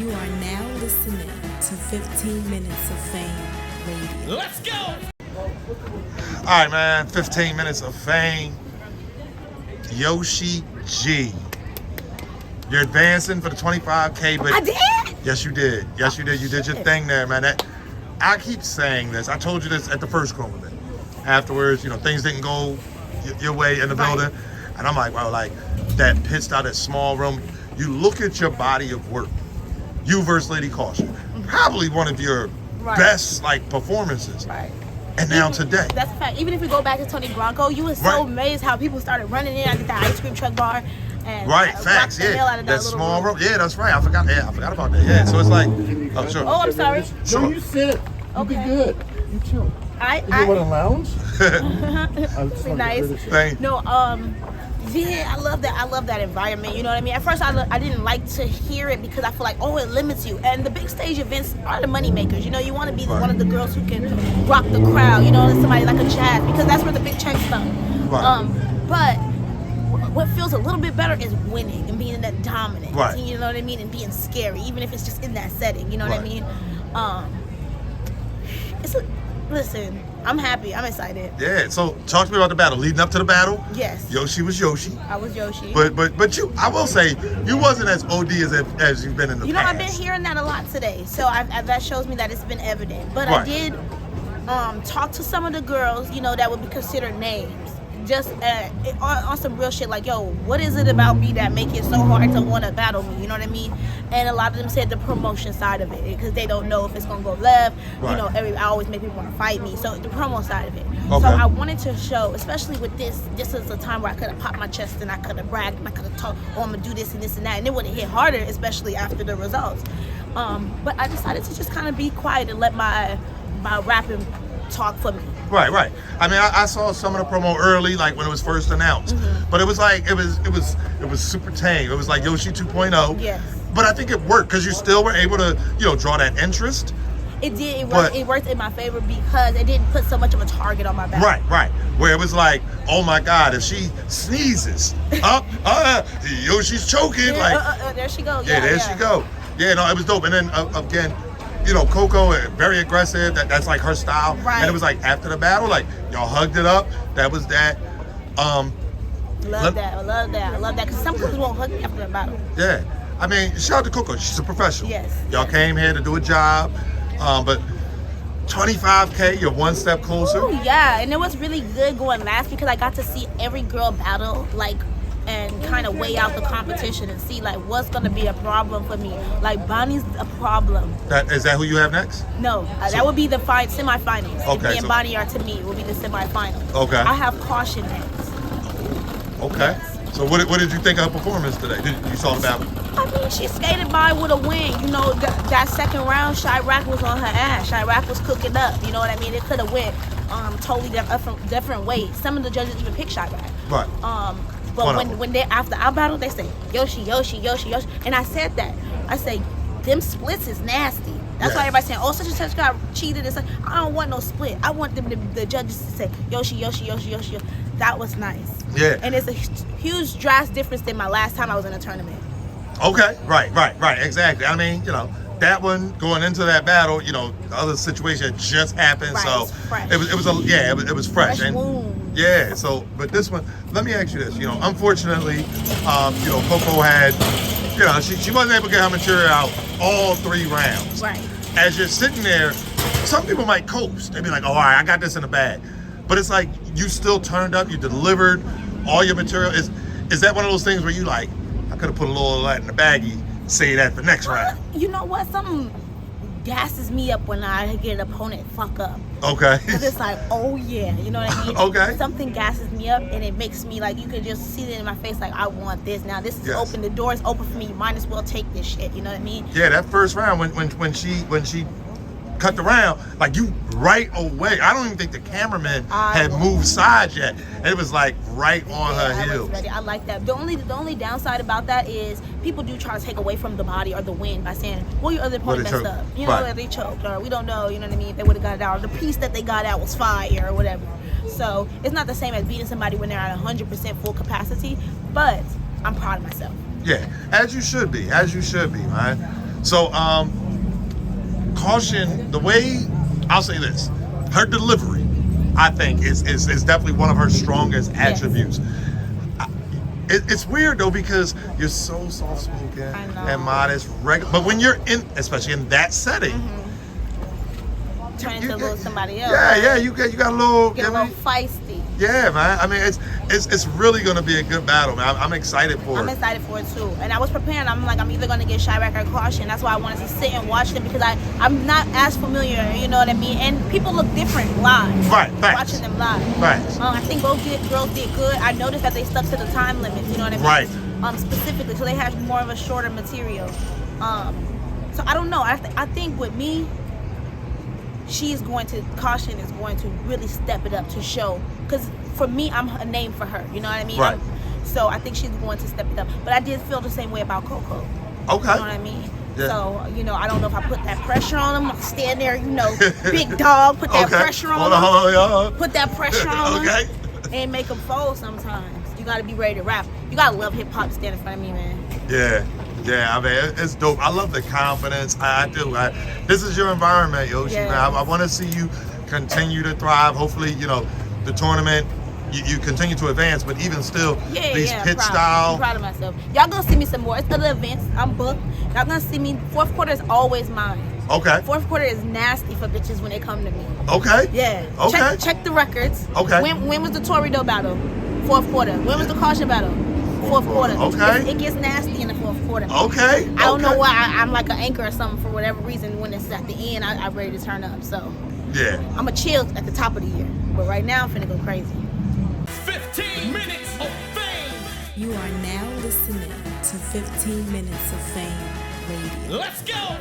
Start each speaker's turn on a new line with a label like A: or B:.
A: You are now listening to 15 Minutes of Fame Radio.
B: Let's go!
C: All right, man. 15 minutes of fame. Yoshi G. You're advancing for the 25K, but
D: I did?
C: Yes, you did. Yes, you did. You did your thing there, man. I keep saying this. I told you this at the first COVID. Afterwards, things didn't go your way in the building. And I'm like, wow, like that pitched out that small room. You look at your body of work. You versus Lady Kausion. Probably one of your best performances.
D: Right.
C: And now today.
D: That's a fact. Even if we go back to Tony Bronco, you were so amazed how people started running in at the ice cream truck bar. And
C: facts,
D: the hell out of
C: that small room. Yeah, that's right. I forgot about that. Yeah, so it's like, oh, sure.
D: Oh, I'm sorry.
C: Sure.
B: No, you sit. You be good. You chill. You want to lounge?
D: Nice. No, yeah, I love that. I love that environment. You know what I mean? At first, I didn't like to hear it because I feel like, it limits you. And the big stage events are the money makers. You want to be one of the girls who can rock the crowd. Somebody like a Jazz, because that's where the big checks come.
C: Right.
D: But what feels a little bit better is winning and being that dominant.
C: Right.
D: You know what I mean? And being scary, even if it's just in that setting. You know what I mean? Listen, I'm happy. I'm excited.
C: Yeah. So talk to me about the battle. Leading up to the battle.
D: Yes.
C: Yoshi was Yoshi.
D: I was Yoshi.
C: But you, I will say, you wasn't as OD as you've been in the past.
D: I've been hearing that a lot today. So that shows me that it's been evident. But I did talk to some of the girls, that would be considered names. Just on some real shit, like, yo, what is it about me that make it so hard to want to battle me? You know what I mean? And a lot of them said the promotion side of it, because they don't know if it's gonna go left.
C: Right.
D: I always make people want to fight me. So the promo side of it.
C: Okay.
D: So I wanted to show, especially with this is a time where I could have popped my chest and I could have bragged and I could have talked, I'm gonna do this and this and that, and it would have hit harder, especially after the results. But I decided to just kind of be quiet and let my rapping talk for me.
C: Right. I mean, I saw some of the promo early, like when it was first announced, but it was like it was super tame. It was like Yoshi 2.0.
D: Yes.
C: But I think it worked because you still were able to, draw that interest.
D: It did. It worked in my favor because it didn't put so much of a target on my back.
C: Right. Where it was like, oh my God, if she sneezes, Yoshi's choking.
D: There she goes.
C: Yeah, there she go. Yeah, no, it was dope. And then again, Koko, very aggressive. That's like her style.
D: Right.
C: And it was like after the battle, like y'all hugged it up. That was that.
D: I love that. Because some girls won't hug me after the battle.
C: Yeah. I mean, shout out to Koko. She's a professional.
D: Yes.
C: Y'all came here to do a job. But 25K, you're one step closer.
D: Oh yeah, and it was really good going last because I got to see every girl battle, and kind of weigh out the competition and see what's gonna be a problem for me. Bonnie's a problem.
C: Is that who you have next?
D: No, that would be the semifinals.
C: Okay,
D: Me and Bonnie are, to me, will be the semifinals.
C: Okay.
D: I have Kausion next.
C: Okay.
D: Yes.
C: So what did you think of her performance today? You saw the battle?
D: I mean, she skated by with a win. That second round, Chirac was on her ass. Chirac was cooking up. You know what I mean? It could have went totally different ways. Some of the judges even picked Chirac.
C: Right.
D: But when they after our battle, they say Yoshi, and I said that. I say them splits is nasty. That's why everybody's saying, such and such got cheated. It's like, I don't want no split. I want the judges to say Yoshi. That was nice.
C: Yeah.
D: And it's a huge drastic difference than my last time I was in a tournament.
C: Okay. Right. Exactly. I mean, that one going into that battle, the other situation just happened,
D: right,
C: so
D: fresh.
C: it was fresh.
D: Fresh
C: and
D: wound.
C: Yeah. So, but this one, let me ask you this. Unfortunately, Koko had, she wasn't able to get her material out all 3 rounds.
D: Right.
C: As you're sitting there, some people might coast. They'd be like, all right, I got this in the bag. But it's like you still turned up, you delivered all your material. Is that one of those things where you like, I could have put a little of that in the baggie, say that for next round?
D: You know what? Something gasses me up when I get an opponent fuck up.
C: Okay.
D: Because it's like, oh yeah, you know what I mean?
C: Okay.
D: Something gasses me up and it makes me you can just see it in my face, I want this. Now this is open, the door is open for me. You might as well take this shit, you know what I mean?
C: Yeah, that first round when she cut the round, you right away. I don't even think the cameraman had moved sides yet. And it was right on her heel.
D: I was ready. I like that. The only downside about that is people do try to take away from the body or the win by saying, well, your other opponent messed up. They choked, or we don't know, you know what I mean, if they would have got it out, or the piece that they got out was fire or whatever. So it's not the same as beating somebody when they're at 100% full capacity, but I'm proud of myself.
C: Yeah, as you should be, man. So, Kausion, the way, I'll say this, her delivery, I think, is definitely one of her strongest attributes. It's weird though because you're so soft spoken and modest, but when you're in, especially in that setting,
D: turn into a little somebody else.
C: Yeah, you got a little,
D: get a little feisty.
C: Yeah, man. I mean, it's really gonna be a good battle, man. I'm excited for it.
D: I'm excited for it too, and I was preparing. I'm like, I'm either gonna get Chirac or Kausion. That's why I wanted to sit and watch them because I'm not as familiar, you know what I mean. And people look different live.
C: Right, facts.
D: Watching them live.
C: Right.
D: I think both girls did good. I noticed that they stuck to the time limits. You know what I mean.
C: Right.
D: Specifically, so they had more of a shorter material. So I don't know. I think with me, Kausion is going to really step it up to show, because for me, I'm a name for her, you know what I mean?
C: Right.
D: So I think she's going to step it up. But I did feel the same way about Koko.
C: Okay.
D: You know what I mean? Yeah. So, you know, I don't know if I put that pressure on him. Stand there, you know, big dog, put that pressure on him. Put that pressure on him. And make him fold sometimes. You got to be ready to rap. You got to love hip-hop to stand in front of me, man.
C: Yeah, I mean, it's dope. I love the confidence. I do. This is your environment, Yoshi, man. I want to see you continue to thrive. Hopefully, you know, the tournament, you continue to advance, but even still, these pit style.
D: I'm proud of myself. Y'all gonna see me some more. It's other events. I'm booked. Y'all gonna see me. Fourth quarter is always mine.
C: Okay.
D: Fourth quarter is nasty for bitches when they come to me.
C: Okay.
D: Yeah.
C: Okay.
D: Check the records.
C: Okay.
D: When was the Torrido battle? Fourth quarter. When was the Kausion battle? Fourth quarter.
C: Okay.
D: It gets nasty in the fourth quarter.
C: Okay.
D: I don't know why I'm like an anchor or something for whatever reason. When it's at the end, I'm ready to turn up. So
C: yeah,
D: I'm a chill at the top of the year, but right now I'm finna go crazy.
E: 15 minutes of fame.
A: You are now listening to 15 Minutes of Fame Radio.
E: Let's go.